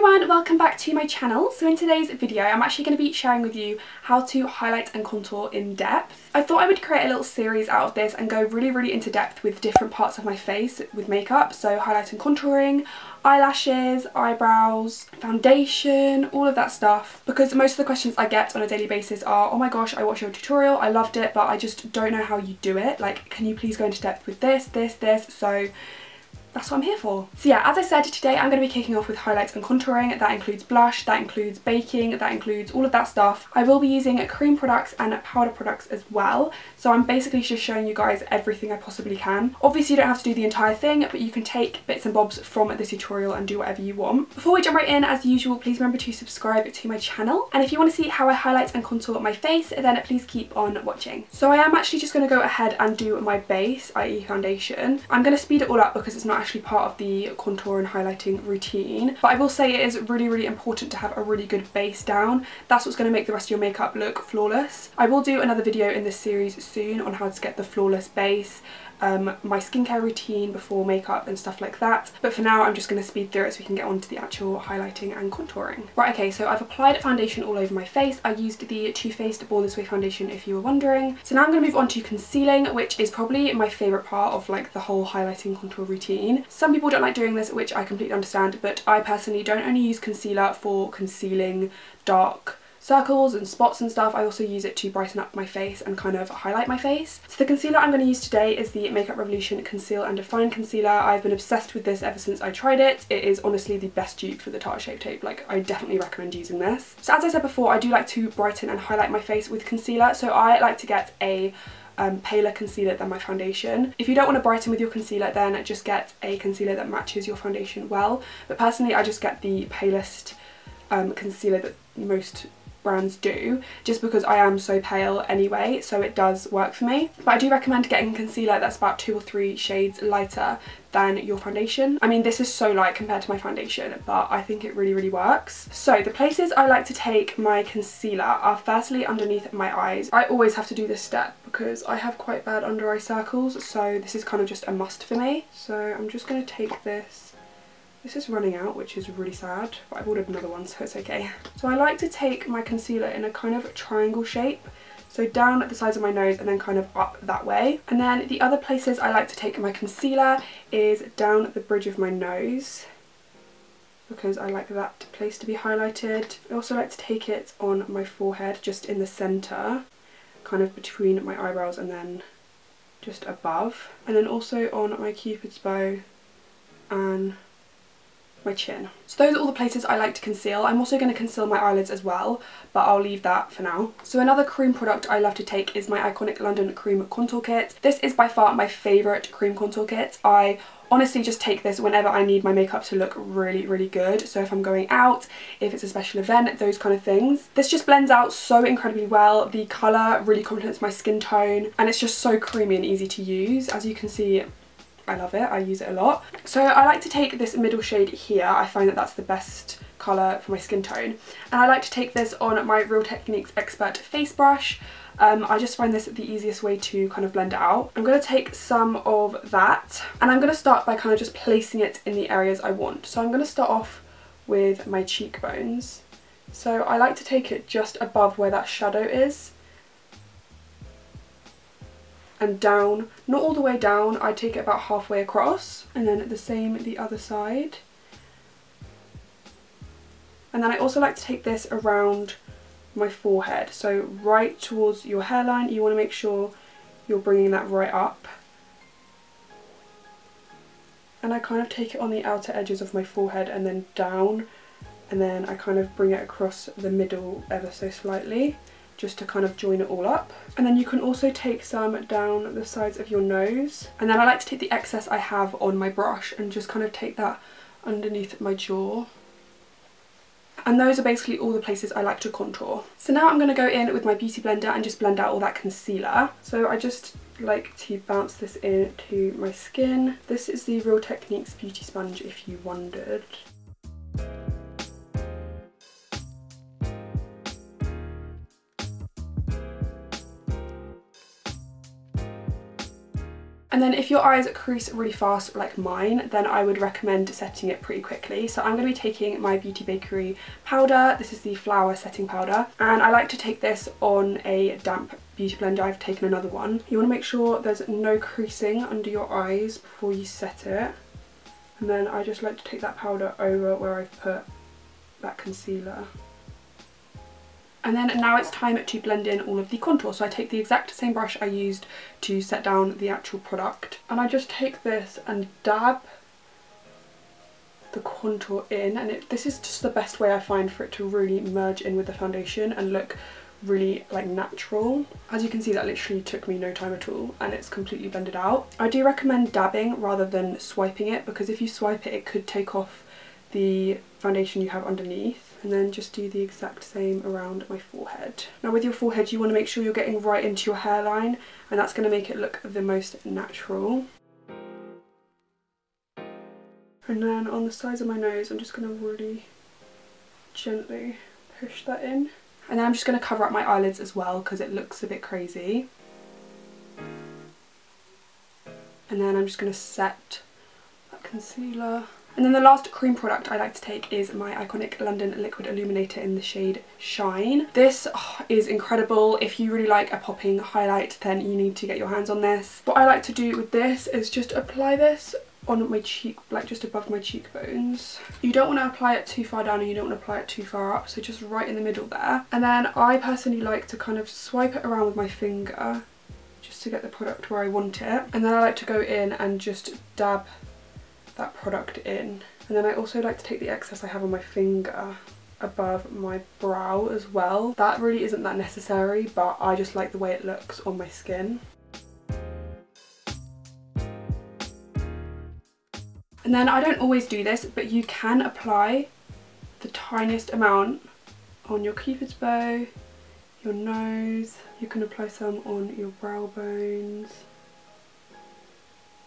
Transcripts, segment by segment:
everyone, welcome back to my channel. So in today's video I'm actually going to be sharing with you how to highlight and contour in depth. I thought I would create a little series out of this and go really into depth with different parts of my face with makeup. So highlight and contouring, eyelashes, eyebrows, foundation, all of that stuff, because most of the questions I get on a daily basis are, oh my gosh, I watched your tutorial, I loved it, but I just don't know how you do it. Like, can you please go into depth with this. So that's what I'm here for. So yeah, as I said, today I'm going to be kicking off with highlights and contouring. That includes blush, that includes baking, that includes all of that stuff. I will be using cream products and powder products as well. So I'm basically just showing you guys everything I possibly can. Obviously you don't have to do the entire thing, but you can take bits and bobs from this tutorial and do whatever you want. Before we jump right in, as usual, please remember to subscribe to my channel. And if you want to see how I highlight and contour my face, then please keep on watching. So I am actually just going to go ahead and do my base, i.e. foundation. I'm going to speed it all up because it's not actually part of the contour and highlighting routine, but I will say it is really important to have a really good base down. That's what's going to make the rest of your makeup look flawless. I will do another video in this series soon on how to get the flawless base, my skincare routine before makeup and stuff like that, but for now I'm just going to speed through it so we can get on to the actual highlighting and contouring. Right, okay, so I've applied foundation all over my face. I used the Too Faced Born This Way foundation, if you were wondering. So now I'm going to move on to concealing, which is probably my favourite part of like the whole highlighting contour routine. Some people don't like doing this, which I completely understand, but I personally don't only use concealer for concealing dark circles and spots and stuff. I also use it to brighten up my face and kind of highlight my face. So the concealer I'm going to use today is the Makeup Revolution Conceal and Define Concealer. I've been obsessed with this ever since I tried it. It is honestly the best dupe for the Tarte Shape Tape. Like, I definitely recommend using this. So as I said before, I do like to brighten and highlight my face with concealer, so I like to get a paler concealer than my foundation. If you don't want to brighten with your concealer, then just get a concealer that matches your foundation well. But personally I just get the palest concealer that most brands do, just because I am so pale anyway, so it does work for me. But I do recommend getting concealer that's about 2 or 3 shades lighter than your foundation. I mean, this is so light compared to my foundation, but I think it really works. So the places I like to take my concealer are firstly underneath my eyes. I always have to do this step because I have quite bad under eye circles, so this is kind of just a must for me. So I'm just going to take this. This is running out, which is really sad, but I've ordered another one, so it's okay. So I like to take my concealer in a kind of triangle shape, so down at the sides of my nose and then kind of up that way. And then the other places I like to take my concealer is down at the bridge of my nose, because I like that place to be highlighted. I also like to take it on my forehead, just in the centre, kind of between my eyebrows and then just above. And then also on my cupid's bow and my chin. So those are all the places I like to conceal. I'm also going to conceal my eyelids as well, but I'll leave that for now. So another cream product I love to take is my Iconic London Cream Contour Kit. This is by far my favourite cream contour kit. I honestly just take this whenever I need my makeup to look really good. So if I'm going out, if it's a special event, those kind of things. This just blends out so incredibly well. The colour really complements my skin tone, and it's just so creamy and easy to use. As you can see, I love it, I use it a lot. So I like to take this middle shade here. I find that that's the best colour for my skin tone. And I like to take this on my Real Techniques Expert face brush. I just find this the easiest way to kind of blend it out. I'm going to take some of that, and I'm going to start by kind of just placing it in the areas I want. So I'm going to start off with my cheekbones. So I like to take it just above where that shadow is, and down, not all the way down, I take it about halfway across, and then the same the other side. And then I also like to take this around my forehead, so right towards your hairline. You want to make sure you're bringing that right up. And I kind of take it on the outer edges of my forehead and then down, and then I kind of bring it across the middle ever so slightly, just to kind of join it all up. And then you can also take some down the sides of your nose. And then I like to take the excess I have on my brush and just kind of take that underneath my jaw. And those are basically all the places I like to contour. So now I'm going to go in with my beauty blender and just blend out all that concealer. So I just like to bounce this into my skin. This is the Real Techniques Beauty Sponge, if you wondered. And then if your eyes crease really fast like mine, then I would recommend setting it pretty quickly. So I'm going to be taking my Beauty Bakery powder. This is the Flower Setting Powder. And I like to take this on a damp beauty blender. I've taken another one. You want to make sure there's no creasing under your eyes before you set it. And then I just like to take that powder over where I've put that concealer. And then now it's time to blend in all of the contour. So I take the exact same brush I used to set down the actual product. And I just take this and dab the contour in. And this is just the best way I find for it to really merge in with the foundation and look really like natural. As you can see, that literally took me no time at all and it's completely blended out. I do recommend dabbing rather than swiping it, because if you swipe it, it could take off the foundation you have underneath. And then just do the exact same around my forehead. Now with your forehead, you want to make sure you're getting right into your hairline, and that's going to make it look the most natural. And then on the sides of my nose, I'm just going to really gently push that in. And then I'm just going to cover up my eyelids as well because it looks a bit crazy. And then I'm just going to set that concealer. And then the last cream product I like to take is my iconic London Liquid Illuminator in the shade Shine. This is incredible. If you really like a popping highlight, then you need to get your hands on this. What I like to do with this is just apply this on my cheek, like just above my cheekbones. You don't want to apply it too far down and you don't want to apply it too far up, so just right in the middle there. And then I personally like to kind of swipe it around with my finger just to get the product where I want it. And then I like to go in and just dab that product in. And then I also like to take the excess I have on my finger above my brow as well. That really isn't that necessary, but I just like the way it looks on my skin. And then I don't always do this, but you can apply the tiniest amount on your cupid's bow, your nose. You can apply some on your brow bones.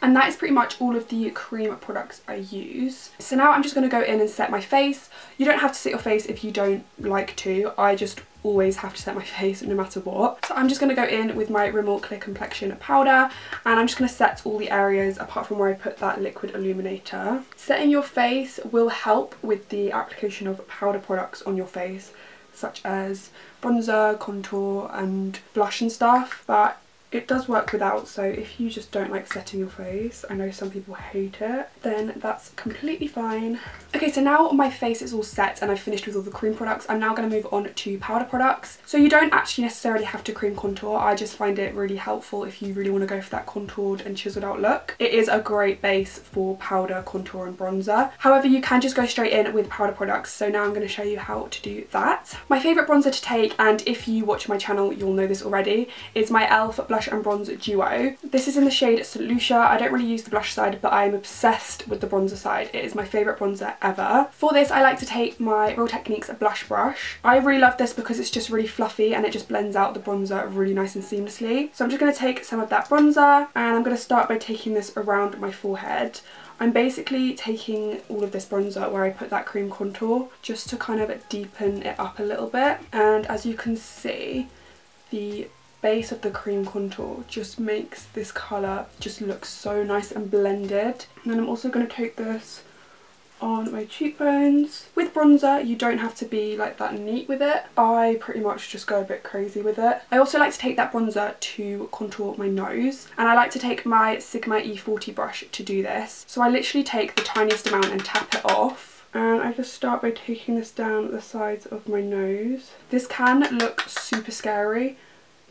And that is pretty much all of the cream products I use. So now I'm just going to go in and set my face. You don't have to set your face if you don't like to. I just always have to set my face no matter what. So I'm just going to go in with my Rimmel Clear Complexion powder, and I'm just going to set all the areas apart from where I put that liquid illuminator. Setting your face will help with the application of powder products on your face, such as bronzer, contour and blush and stuff, but it does work without, so if you just don't like setting your face, I know some people hate it, then that's completely fine. Okay, so now my face is all set and I've finished with all the cream products. I'm now going to move on to powder products. So you don't actually necessarily have to cream contour. I just find it really helpful if you really want to go for that contoured and chiseled out look. It is a great base for powder, contour and bronzer. However, you can just go straight in with powder products, so now I'm going to show you how to do that. My favourite bronzer to take, and if you watch my channel you'll know this already, is my e.l.f. Blush and Bronzer Duo. This is in the shade St. Lucia. I don't really use the blush side, but I'm obsessed with the bronzer side. It is my favourite bronzer ever. For this I like to take my Real Techniques blush brush. I really love this because it's just really fluffy and it just blends out the bronzer really nice and seamlessly. So I'm just going to take some of that bronzer and I'm going to start by taking this around my forehead. I'm basically taking all of this bronzer where I put that cream contour just to kind of deepen it up a little bit, and as you can see, the base of the cream contour just makes this colour just look so nice and blended. And then I'm also going to take this on my cheekbones. With bronzer you don't have to be like that neat with it. I pretty much just go a bit crazy with it. I also like to take that bronzer to contour my nose, and I like to take my Sigma E40 brush to do this. So I literally take the tiniest amount and tap it off, and I just start by taking this down the sides of my nose. This can look super scary,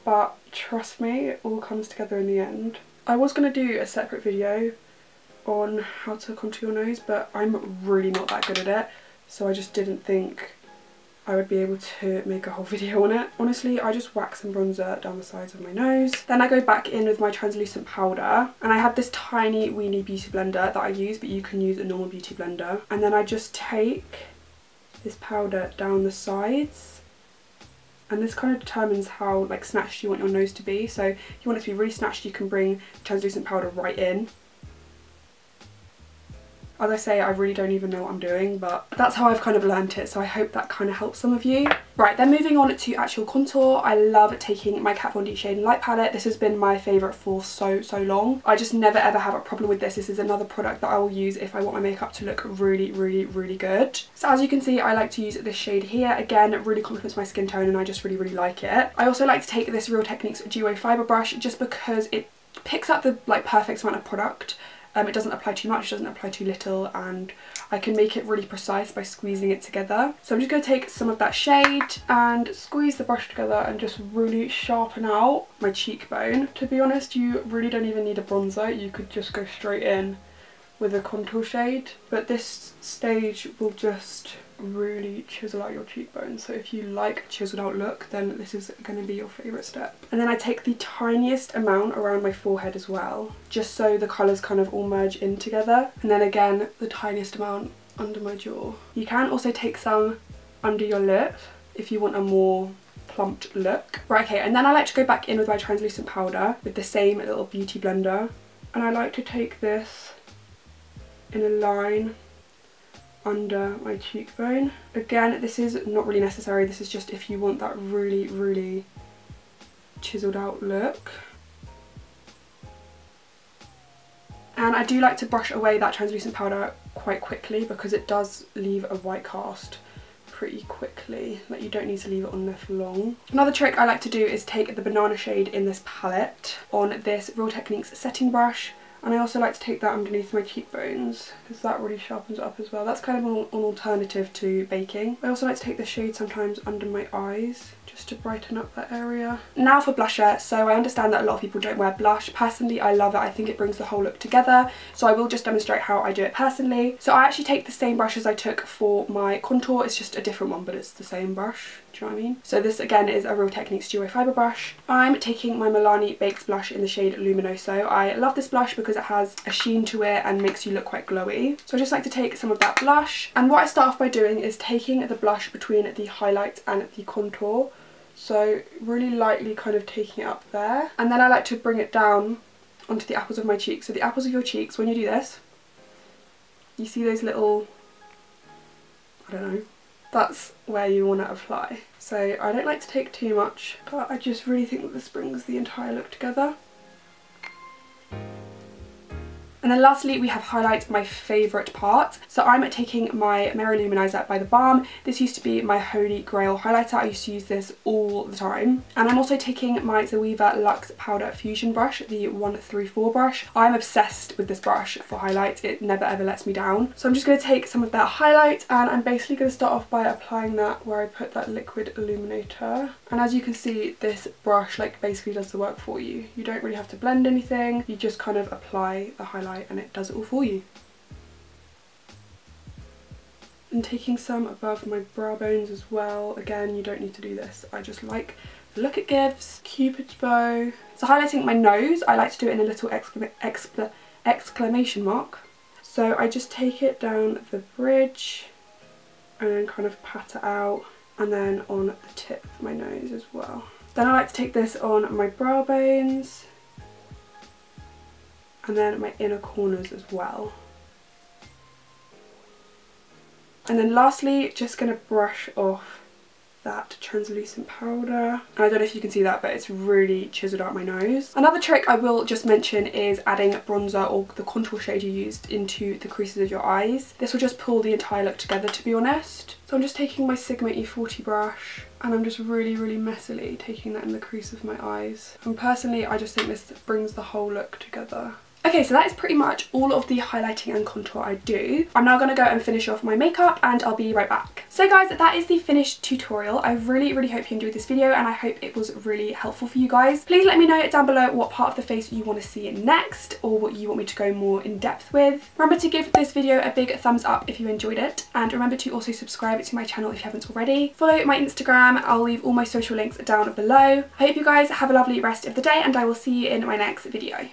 but trust me, it all comes together in the end. I was going to do a separate video on how to contour your nose, but I'm really not that good at it, so I just didn't think I would be able to make a whole video on it. Honestly, I just whack some bronzer down the sides of my nose. Then I go back in with my translucent powder, and I have this tiny weeny beauty blender that I use, but you can use a normal beauty blender. And then I just take this powder down the sides, and this kind of determines how like snatched you want your nose to be. So if you want it to be really snatched, you can bring translucent powder right in. As I say, I really don't even know what I'm doing, but that's how I've kind of learnt it, so I hope that kind of helps some of you. Right, then moving on to actual contour, I love taking my Kat Von D Shade and Light palette. This has been my favourite for so long. I just never ever have a problem with this. This is another product that I will use if I want my makeup to look really good. So as you can see, I like to use this shade here. Again, it really complements my skin tone and I just really like it. I also like to take this Real Techniques Duo Fibre brush just because it picks up the like perfect amount of product. It doesn't apply too much, it doesn't apply too little, and I can make it really precise by squeezing it together. So I'm just going to take some of that shade and squeeze the brush together and just really sharpen out my cheekbone. To be honest, you really don't even need a bronzer, you could just go straight in with a contour shade, but this stage will just really chisel out your cheekbones. So if you like a chiseled out look, then this is going to be your favourite step. And then I take the tiniest amount around my forehead as well, just so the colours kind of all merge in together. And then again, the tiniest amount under my jaw. You can also take some under your lip if you want a more plumped look. Right, okay, and then I like to go back in with my translucent powder with the same little beauty blender. And I like to take this in a line under my cheekbone. Again, this is not really necessary, this is just if you want that really chiseled out look. And I do like to brush away that translucent powder quite quickly because it does leave a white cast pretty quickly, like you don't need to leave it on there for long. Another trick I like to do is take the banana shade in this palette on this Real Techniques setting brush. And I also like to take that underneath my cheekbones because that really sharpens it up as well. That's kind of an alternative to baking. I also like to take this shade sometimes under my eyes just to brighten up that area. Now for blusher. So I understand that a lot of people don't wear blush. Personally, I love it. I think it brings the whole look together. So I will just demonstrate how I do it personally. So I actually take the same brush as I took for my contour. It's just a different one, but it's the same brush. Do you know what I mean? So this again is a Real Techniques Duo Fibre brush. I'm taking my Milani Baked blush in the shade Luminoso. I love this blush because it has a sheen to it and makes you look quite glowy. So I just like to take some of that blush. And what I start off by doing is taking the blush between the highlight and the contour. So really lightly kind of taking it up there. And then I like to bring it down onto the apples of my cheeks. So the apples of your cheeks, when you do this, you see those little, I don't know, that's where you want to apply. So I don't like to take too much, but I just really think that this brings the entire look together. And then lastly, we have highlight, my favourite part. So I'm taking my Mary Luminizer by The Balm. This used to be my holy grail highlighter. I used to use this all the time. And I'm also taking my Zoeva Luxe Powder Fusion brush, the 134 brush. I'm obsessed with this brush for highlight. It never ever lets me down. So I'm just going to take some of that highlight and I'm basically going to start off by applying that where I put that liquid illuminator. And as you can see, this brush like basically does the work for you. You don't really have to blend anything. You just kind of apply the highlight and it does it all for you. And taking some above my brow bones as well. Again, you don't need to do this. I just like the look it gives. Cupid's bow. So highlighting my nose, I like to do it in a little exclamation mark. So I just take it down the bridge and then kind of pat it out, and then on the tip of my nose as well. Then I like to take this on my brow bones and then my inner corners as well. And then lastly, just going to brush off that translucent powder. And I don't know if you can see that, but it's really chiseled out my nose. Another trick I will just mention is adding bronzer or the contour shade you used into the creases of your eyes. This will just pull the entire look together, to be honest. So I'm just taking my Sigma E40 brush and I'm just really messily taking that in the crease of my eyes. And personally, I just think this brings the whole look together. Okay, so that is pretty much all of the highlighting and contour I do. I'm now going to go and finish off my makeup and I'll be right back. So guys, that is the finished tutorial. I really hope you enjoyed this video and I hope it was really helpful for you guys. Please let me know down below what part of the face you want to see next or what you want me to go more in depth with. Remember to give this video a big thumbs up if you enjoyed it, and remember to also subscribe to my channel if you haven't already. Follow my Instagram, I'll leave all my social links down below. I hope you guys have a lovely rest of the day and I will see you in my next video.